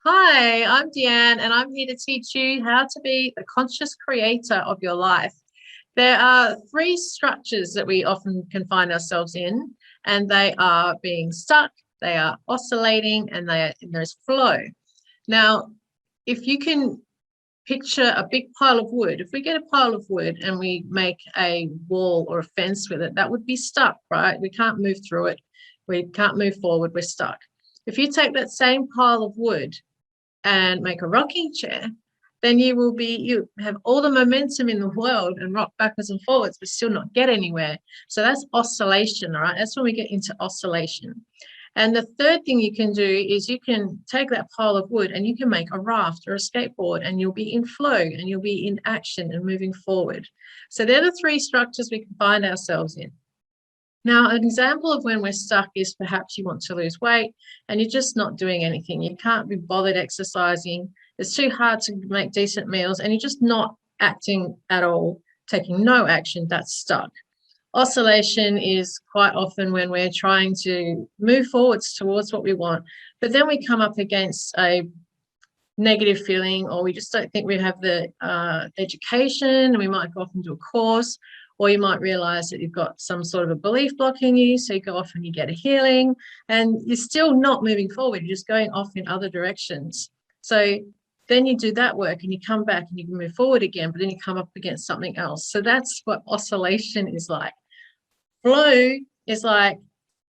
Hi, I'm Deanne, and I'm here to teach you how to be the conscious creator of your life. There are three structures that we often can find ourselves in, and they are being stuck, they are oscillating, and there's flow. Now, if you can picture a big pile of wood, if we get a pile of wood and we make a wall or a fence with it, that would be stuck, right? We can't move through it. We can't move forward. We're stuck. If you take that same pile of wood and make a rocking chair, then you have all the momentum in the world and rock backwards and forwards, but still not get anywhere. So that's oscillation, all right? That's when we get into oscillation. And the third thing you can do is you can take that pile of wood and you can make a raft or a skateboard, and you'll be in flow and you'll be in action and moving forward. So they're the three structures we can find ourselves in. Now, an example of when we're stuck is perhaps you want to lose weight and you're just not doing anything. You can't be bothered exercising. It's too hard to make decent meals and you're just not acting at all, taking no action. That's stuck. Oscillation is quite often when we're trying to move forwards towards what we want, but then we come up against a negative feeling, or we just don't think we have the education, and we might go off and do a course, or you might realize that you've got some sort of a belief block in you, so you go off and you get a healing, and you're still not moving forward, you're just going off in other directions. So then you do that work and you come back and you can move forward again, but then you come up against something else. So that's what oscillation is like. Flow is like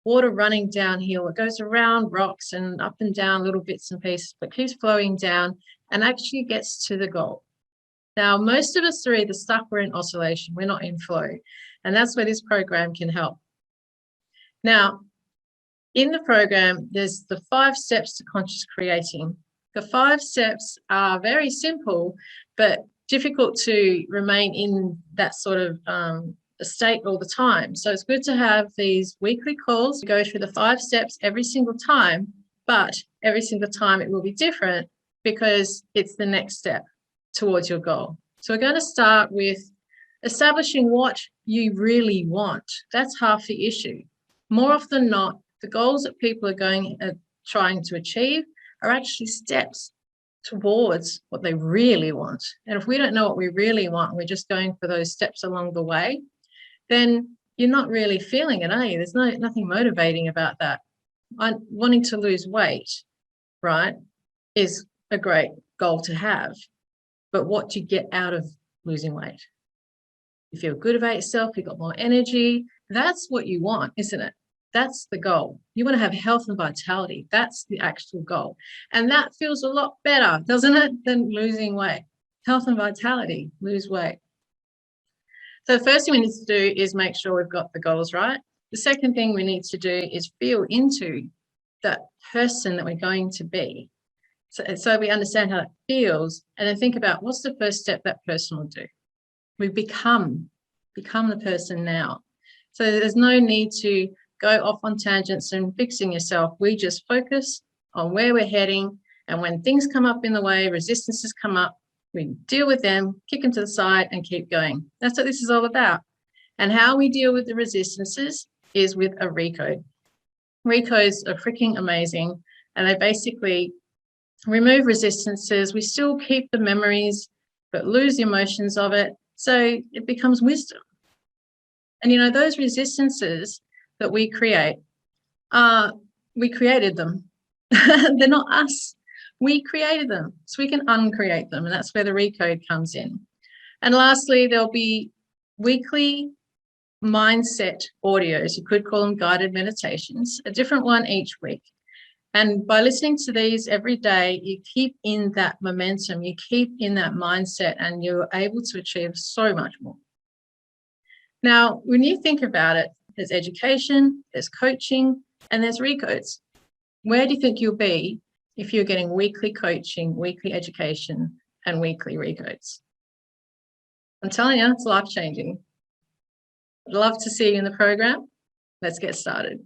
water running downhill. It goes around rocks and up and down little bits and pieces, but keeps flowing down and actually gets to the goal. Now, most of us are either stuck or in oscillation. We're not in flow. And that's where this program can help. Now, in the program, there's the 5 steps to conscious creating. The 5 steps are very simple, but difficult to remain in that sort of state all the time. So it's good to have these weekly calls to go through the 5 steps every single time, but every single time it will be different because it's the next step towards your goal. So we're going to start with establishing what you really want. That's half the issue. More often than not, the goals that people are trying to achieve are actually steps towards what they really want. And if we don't know what we really want, we're just going for those steps along the way, then you're not really feeling it, are you? There's nothing motivating about that. Wanting to lose weight, right, is a great goal to have. But what do you get out of losing weight? You feel good about yourself, you've got more energy. That's what you want, isn't it? That's the goal. You want to have health and vitality. That's the actual goal. And that feels a lot better, doesn't it, than losing weight? Health and vitality, lose weight. So the first thing we need to do is make sure we've got the goals right. The second thing we need to do is feel into that person that we're going to be. So we understand how that feels, and then think about what's the first step that person will do. We become the person now. So there's no need to go off on tangents and fixing yourself. We just focus on where we're heading, and when things come up in the way, resistances come up, we deal with them, kick them to the side and keep going. That's what this is all about. And how we deal with the resistances is with a recode. Recodes are freaking amazing, and they basically remove resistances. We still keep the memories, but lose the emotions of it. So it becomes wisdom. And you know, those resistances that we create, we created them. They're not us. We created them, so we can uncreate them. And that's where the recode comes in. And lastly, there'll be weekly mindset audios. You could call them guided meditations, a different one each week. And by listening to these every day, you keep in that momentum, you keep in that mindset, and you're able to achieve so much more. Now, when you think about it, there's education, there's coaching, and there's recodes. Where do you think you'll be if you're getting weekly coaching, weekly education, and weekly recodes? I'm telling you, it's life-changing. I'd love to see you in the program. Let's get started.